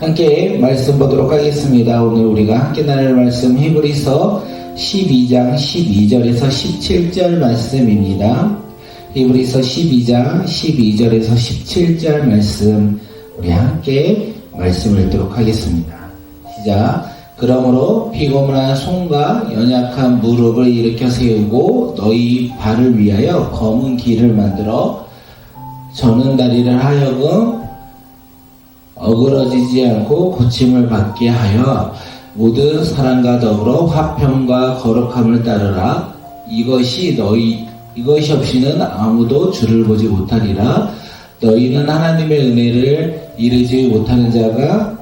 함께 말씀 보도록 하겠습니다. 오늘 우리가 함께 나눌 말씀 히브리서 12장 12절에서 17절 말씀입니다. 히브리서 12장 12절에서 17절 말씀 우리 함께 말씀을 읽도록 하겠습니다. 시작. 그러므로 피곤한 손과 연약한 무릎을 일으켜 세우고 너희 발을 위하여 검은 길을 만들어 저는 다리를 하여금 어그러지지 않고 고침을 받게 하여 모든 사람과 더불어 화평과 거룩함을 따르라. 이것이 없이는 아무도 주를 보지 못하리라. 너희는 하나님의 은혜를 이루지 못하는 자가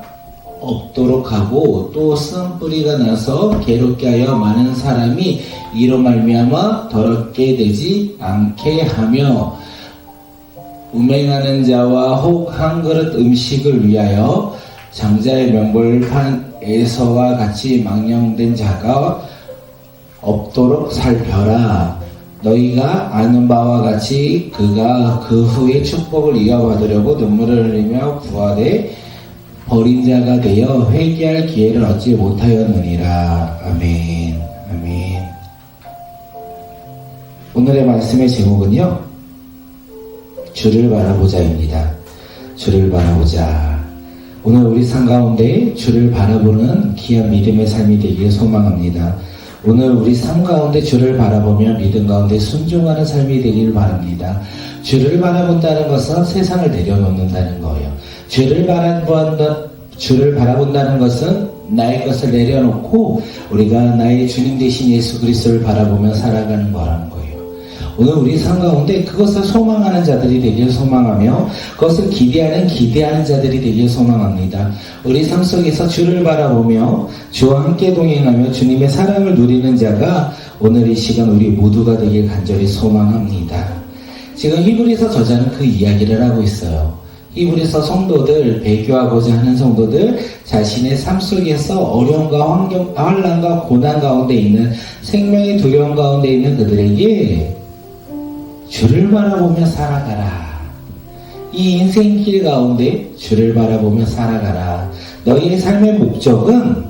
없도록 하고 또 쓴뿌리가 나서 괴롭게 하여 많은 사람이 이로 말미암아 더럽게 되지 않게 하며 음행하는 자와 혹 한 그릇 음식을 위하여 장자의 명분을 판 에서와 같이 망령된 자가 없도록 살펴라. 너희가 아는 바와 같이 그가 그 후에 축복을 이어받으려고 눈물을 흘리며 부활해 버린 자가 되어 회개할 기회를 얻지 못하였느니라. 아멘. 아멘. 오늘의 말씀의 제목은요, 주를 바라보자입니다. 주를 바라보자. 오늘 우리 삶 가운데 주를 바라보는 귀한 믿음의 삶이 되기를 소망합니다. 오늘 우리 삶 가운데 주를 바라보며 믿음 가운데 순종하는 삶이 되기를 바랍니다. 주를 바라본다는 것은 세상을 내려놓는다는 거예요. 주를 바라본다는 것은 나의 것을 내려놓고 우리가 나의 주님 되신 예수 그리스도를 바라보며 살아가는 거라는 거예요. 오늘 우리 삶 가운데 그것을 소망하는 자들이 되길 소망하며 그것을 기대하는 자들이 되길 소망합니다. 우리 삶 속에서 주를 바라보며 주와 함께 동행하며 주님의 사랑을 누리는 자가 오늘 이 시간 우리 모두가 되길 간절히 소망합니다. 지금 히브리서 저자는 그 이야기를 하고 있어요. 히브리서 성도들, 배교하고자 하는 성도들, 자신의 삶 속에서 어려움과 환난과 고난 가운데 있는 생명의 두려움 가운데 있는 그들에게 주를 바라보며 살아가라. 이 인생길 가운데 주를 바라보며 살아가라. 너희의 삶의 목적은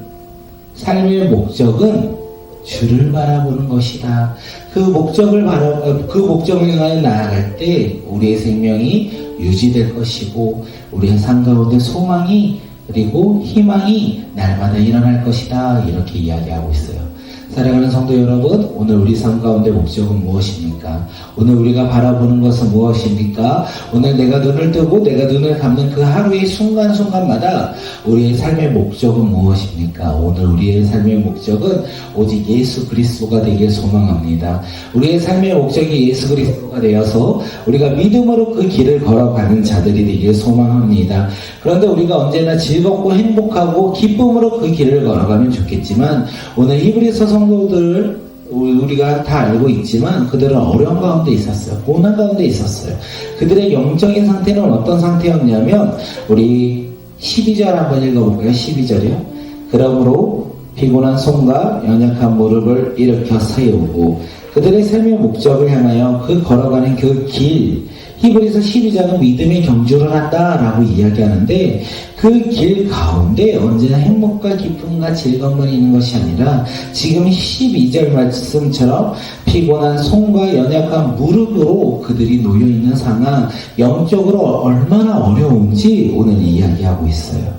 주를 바라보는 것이다. 그 목적을 향하여 나아갈 때 우리의 생명이 유지될 것이고 우리의 삶 가운데 소망이 그리고 희망이 날마다 일어날 것이다. 이렇게 이야기하고 있어요. 사랑하는 성도 여러분, 오늘 우리 삶 가운데 목적은 무엇입니까? 오늘 우리가 바라보는 것은 무엇입니까? 오늘 내가 눈을 뜨고 내가 눈을 감는 그 하루의 순간순간마다 우리의 삶의 목적은 무엇입니까? 오늘 우리의 삶의 목적은 오직 예수 그리스도가 되길 소망합니다. 우리의 삶의 목적이 예수 그리스도가 되어서 우리가 믿음으로 그 길을 걸어가는 자들이 되길 소망합니다. 그런데 우리가 언제나 즐겁고 행복하고 기쁨으로 그 길을 걸어가면 좋겠지만 오늘 히브리서 성도들 우리가 다 알고 있지만 그들은 어려움 가운데 있었어요. 고난 가운데 있었어요. 그들의 영적인 상태는 어떤 상태였냐면 우리 12절 한번 읽어볼까요? 12절이요. 그러므로 피곤한 손과 연약한 무릎을 일으켜 세우고 그들의 삶의 목적을 향하여 그 걸어가는 그 길, 히브리서 12장은 믿음의 경주를 한다라고 이야기하는데 그 길 가운데 언제나 행복과 기쁨과 즐거움만 있는 것이 아니라 지금 12절 말씀처럼 피곤한 손과 연약한 무릎으로 그들이 놓여있는 상황, 영적으로 얼마나 어려운지 오늘 이야기하고 있어요.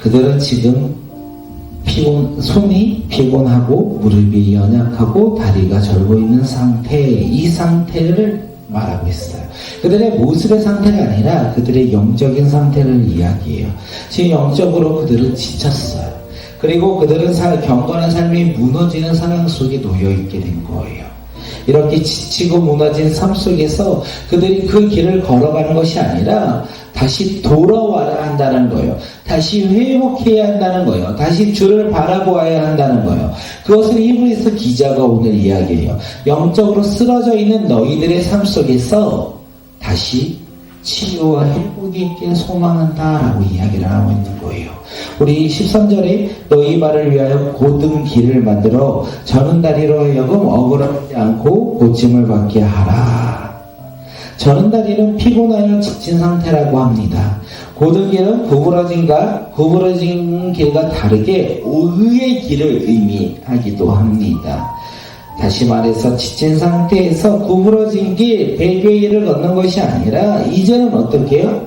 그들은 지금 손이 피곤하고 무릎이 연약하고 다리가 절고 있는 상태, 이 상태를 말하고 있어요. 그들의 모습의 상태가 아니라 그들의 영적인 상태를 이야기해요. 지금 영적으로 그들은 지쳤어요. 그리고 그들은 경건한 삶이 무너지는 상황 속에 놓여있게 된 거예요. 이렇게 지치고 무너진 삶 속에서 그들이 그 길을 걸어가는 것이 아니라 다시 돌아와야 한다는 거예요. 다시 회복해야 한다는 거예요. 다시 주를 바라보아야 한다는 거예요. 그것을 히브리서 기자가 오늘 이야기해요. 영적으로 쓰러져 있는 너희들의 삶 속에서 다시 치유와 회복이 있길 소망한다라고 이야기를 하고 있는 거예요. 우리 13절에 너희 발을 위하여 곧은 길을 만들어 저는 다리로 하여금 어그러지지 않고 고침을 받게 하라. 저는 다리는 피곤하여 지친 상태라고 합니다. 고든 길은 구부러진 길과 다르게 의의 길을 의미하기도 합니다. 다시 말해서 지친 상태에서 구부러진 길, 배교의 길을 걷는 것이 아니라 이제는 어떻게 해요?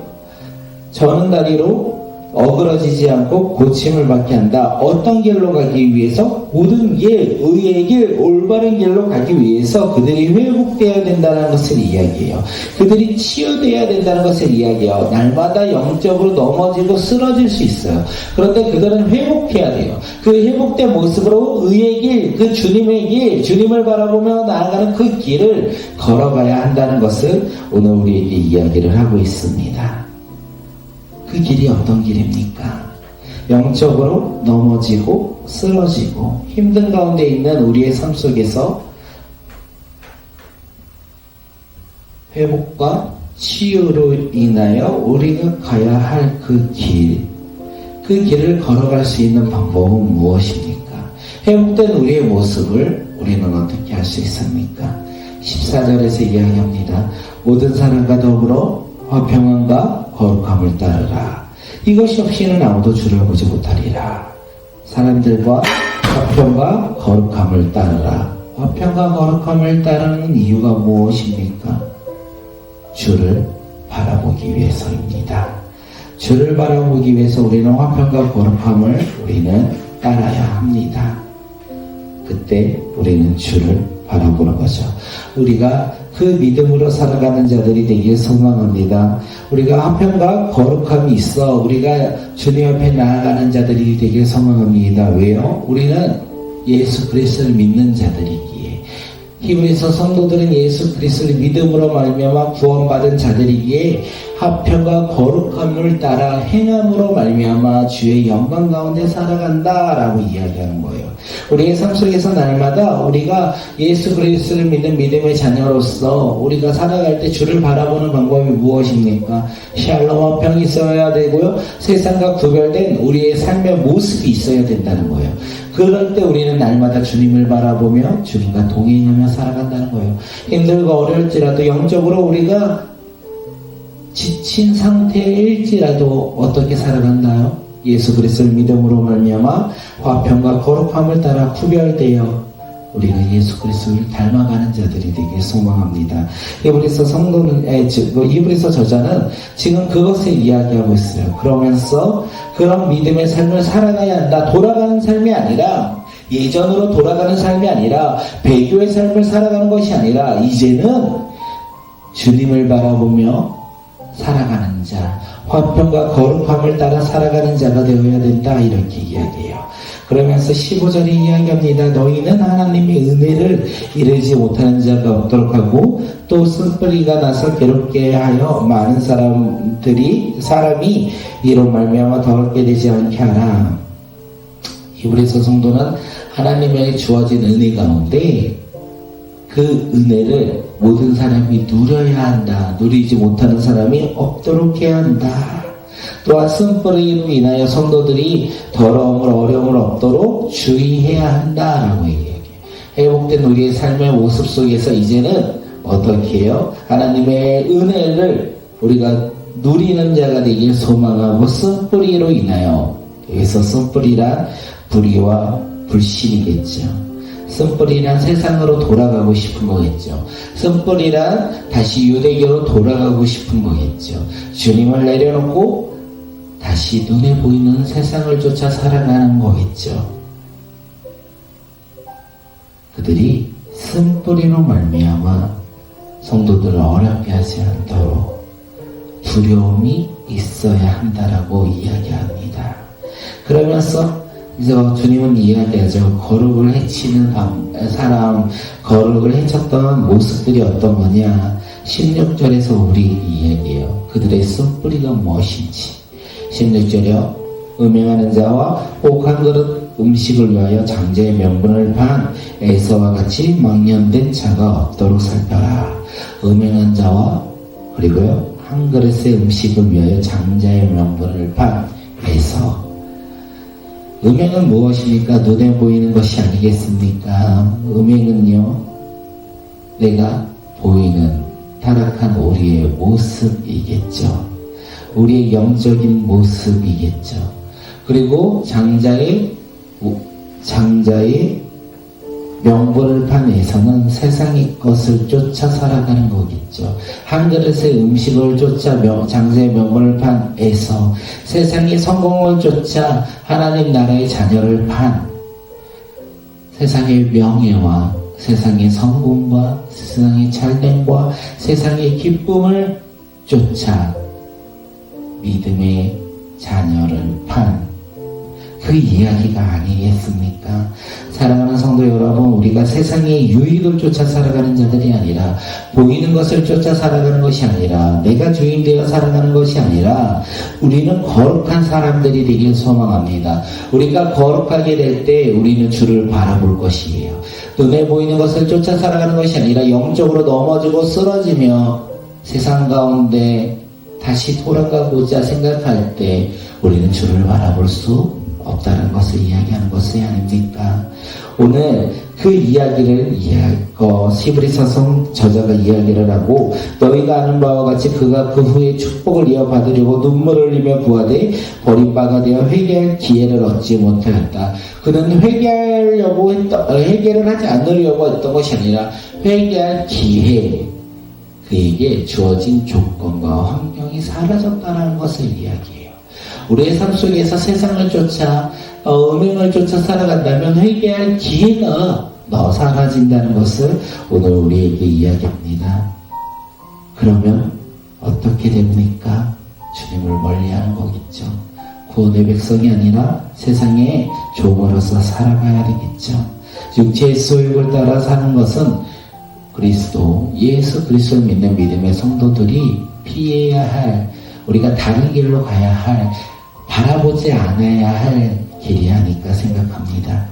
저는 다리로 어그러지지 않고 고침을 받게 한다. 어떤 길로 가기 위해서? 고든 길, 의의 길, 올바른 길로 가기 위해서 그들이 회복되어야 된다는 것을 이야기해요. 그들이 치유되어야 된다는 것을 이야기해요. 날마다 영적으로 넘어지고 쓰러질 수 있어요. 그런데 그들은 회복해야 돼요. 그 회복된 모습으로 의의 길, 그 주님의 길, 주님을 바라보며 나아가는 그 길을 걸어가야 한다는 것을 오늘 우리에게 이야기를 하고 있습니다. 그 길이 어떤 길입니까? 영적으로 넘어지고 쓰러지고 힘든 가운데 있는 우리의 삶 속에서 회복과 치유로 인하여 우리가 가야 할 그 길을 걸어갈 수 있는 방법은 무엇입니까? 회복된 우리의 모습을 우리는 어떻게 할 수 있습니까? 14절에서 이야기합니다. 모든 사람과 더불어 화평함과 거룩함을 따르라. 이것이 없이는 아무도 주를 보지 못하리라. 사람들과 화평과 거룩함을 따르라. 화평과 거룩함을 따르는 이유가 무엇입니까? 주를 바라보기 위해서입니다. 주를 바라보기 위해서 우리는 화평과 거룩함을 우리는 따라야 합니다. 그때 우리는 주를 바라보는 거죠. 우리가 그 믿음으로 살아가는 자들이 되길 소망합니다. 우리가 화평과 거룩함이 있어 우리가 주님 앞에 나아가는 자들이 되길 소망합니다. 왜요? 우리는 예수 그리스도를 믿는 자들이기에. 히브리서 성도들은 예수 그리스도를 믿음으로 말미암아 구원받은 자들이기에 화평과 거룩함을 따라 행함으로 말미암아 주의 영광 가운데 살아간다라고 이야기하는 거예요. 우리의 삶 속에서 날마다 우리가 예수 그리스도를 믿는 믿음의 자녀로서 우리가 살아갈 때 주를 바라보는 방법이 무엇입니까? 샬롬 화평이 있어야 되고요. 세상과 구별된 우리의 삶의 모습이 있어야 된다는 거예요. 그럴 때 우리는 날마다 주님을 바라보며 주님과 동행하며 살아간다는 거예요. 힘들고 어려울지라도 영적으로 우리가 지친 상태일지라도 어떻게 살아간다요? 예수 그리스도를 믿음으로 말미암아 화평과 거룩함을 따라 구별되어 우리가 예수 그리스도를 닮아가는 자들이 되길 소망합니다. 히브리서 히브리서 저자는 지금 그것을 이야기하고 있어요. 그러면서 그런 믿음의 삶을 살아가야 한다. 돌아가는 삶이 아니라 예전으로 돌아가는 삶이 아니라 배교의 삶을 살아가는 것이 아니라 이제는 주님을 바라보며 살아가는 자, 화평과 거룩함을 따라 살아가는 자가 되어야 된다. 이렇게 이야기해요. 그러면서 15절에 이야기합니다. 너희는 하나님의 은혜를 이루지 못하는 자가 없도록 하고 또 쓴뿌리가 나서 괴롭게 하여 많은 사람이 이로 말미암아 더럽게 되지 않게 하라. 히브리서 성도는 하나님에게 주어진 은혜 가운데 그 은혜를 모든 사람이 누려야 한다. 누리지 못하는 사람이 없도록 해야 한다. 또한 쓴뿌리로 인하여 성도들이 더러움을 어려움을 없도록 주의해야 한다라고 얘기해요. 회복된 우리의 삶의 모습 속에서 이제는 어떻게 해요? 하나님의 은혜를 우리가 누리는 자가 되길 소망하고 쓴뿌리로 인하여, 여기서 쓴뿌리란 불의와 불신이겠죠. 쓴뿌리란 세상으로 돌아가고 싶은 거겠죠. 쓴뿌리란 다시 유대교로 돌아가고 싶은 거겠죠. 주님을 내려놓고 다시 눈에 보이는 세상을 쫓아 살아가는 거겠죠. 그들이 쓴뿌리로 말미암아 성도들을 어렵게 하지 않도록 두려움이 있어야 한다라고 이야기합니다. 그러면서 이제 주님은 이야기하죠. 거룩을 해치는 사람, 거룩을 해쳤던 모습들이 어떤 거냐. 16절에서 우리 이야기해요. 그들의 쓴뿌리가 무엇인지. 16절이요. 음행하는 자와 혹한 그릇 음식을 위하여 장자의 명분을 판 에서와 같이 망령된 자가 없도록 살펴라. 음행한 자와 그리고요 한 그릇의 음식을 위하여 장자의 명분을 판 에서. 음행은 무엇입니까? 눈에 보이는 것이 아니겠습니까? 음행은요, 내가 보이는 타락한 우리의 모습이겠죠. 우리의 영적인 모습이겠죠. 그리고 장자의 명분을 판에서는 세상의 것을 쫓아 살아가는 거겠죠. 한 그릇의 음식을 쫓아 장자의 명분을 판에서 세상의 성공을 쫓아 하나님 나라의 자녀를 판 세상의 명예와 세상의 성공과 세상의 잘됨과 세상의 기쁨을 쫓아 믿음의 자녀를 판 그 이야기가 아니겠습니까? 사랑하는 성도 여러분, 우리가 세상의 유익을 쫓아 살아가는 자들이 아니라 보이는 것을 쫓아 살아가는 것이 아니라 내가 주인 되어 살아가는 것이 아니라 우리는 거룩한 사람들이 되길 소망합니다. 우리가 거룩하게 될 때 우리는 주를 바라볼 것이에요. 눈에 보이는 것을 쫓아 살아가는 것이 아니라 영적으로 넘어지고 쓰러지며 세상 가운데 다시 돌아가고자 생각할 때 우리는 주를 바라볼 수 없다는 것을 이야기하는 것이 아닙니까? 오늘 그 이야기를 히브리서 저자가 이야기를 하고 너희가 아는 바와 같이 그가 그 후에 축복을 이어받으려고 눈물을 흘리며 구하되 버림바가 되어 회개할 기회를 얻지 못하였다. 그는 회개를 하지 않으려고 했던 것이 아니라 회개할 기회, 그에게 주어진 조건과 환경이 사라졌다는 것을 이야기해요. 우리의 삶 속에서 세상을 쫓아 음행을 쫓아 살아간다면 회개할 기회가 사라진다는 것을 오늘 우리에게 이야기합니다. 그러면 어떻게 됩니까? 주님을 멀리하는 거겠죠. 구원의 백성이 아니라 세상의 종으로서 살아가야 되겠죠. 육체의 소욕을 따라 사는 것은 예수 그리스도를 믿는 믿음의 성도들이 피해야 할, 우리가 다른 길로 가야 할, 바라보지 않아야 할 길이 아닐까 생각합니다.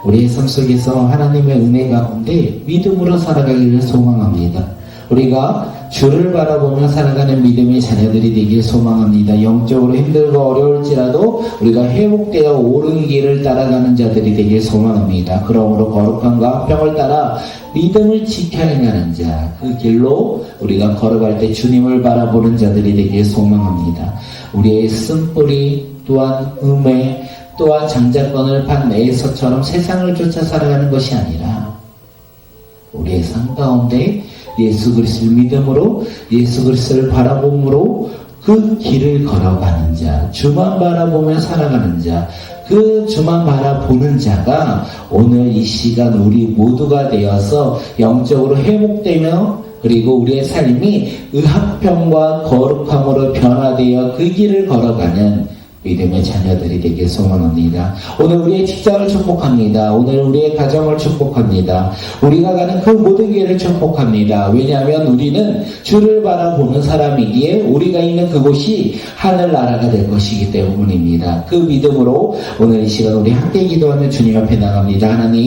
우리의 삶 속에서 하나님의 은혜 가운데 믿음으로 살아가기를 소망합니다. 우리가 주를 바라보며 살아가는 믿음의 자녀들이 되길 소망합니다. 영적으로 힘들고 어려울지라도 우리가 회복되어 옳은 길을 따라가는 자들이 되길 소망합니다. 그러므로 거룩함과 화평을 따라 믿음을 지켜 행하는 자, 그 길로 우리가 걸어갈 때 주님을 바라보는 자들이 되길 소망합니다. 우리의 쓴뿌리 또한 음해 또한 장자권을 판 에서처럼 세상을 쫓아 살아가는 것이 아니라 우리의 삶 가운데 예수 그리스도를 믿음으로 예수 그리스도를 바라봄으로 그 길을 걸어가는 자, 주만 바라보며 살아가는 자, 그 주만 바라보는 자가 오늘 이 시간 우리 모두가 되어서 영적으로 회복되며 그리고 우리의 삶이 의화평과 거룩함으로 변화되어 그 길을 걸어가는 믿음의 자녀들이 되길 소망합니다. 오늘 우리의 직장을 축복합니다. 오늘 우리의 가정을 축복합니다. 우리가 가는 그 모든 길을 축복합니다. 왜냐하면 우리는 주를 바라보는 사람이기에 우리가 있는 그곳이 하늘나라가 될 것이기 때문입니다. 그 믿음으로 오늘 이 시간 우리 함께 기도하며 주님 앞에 나갑니다. 하나님,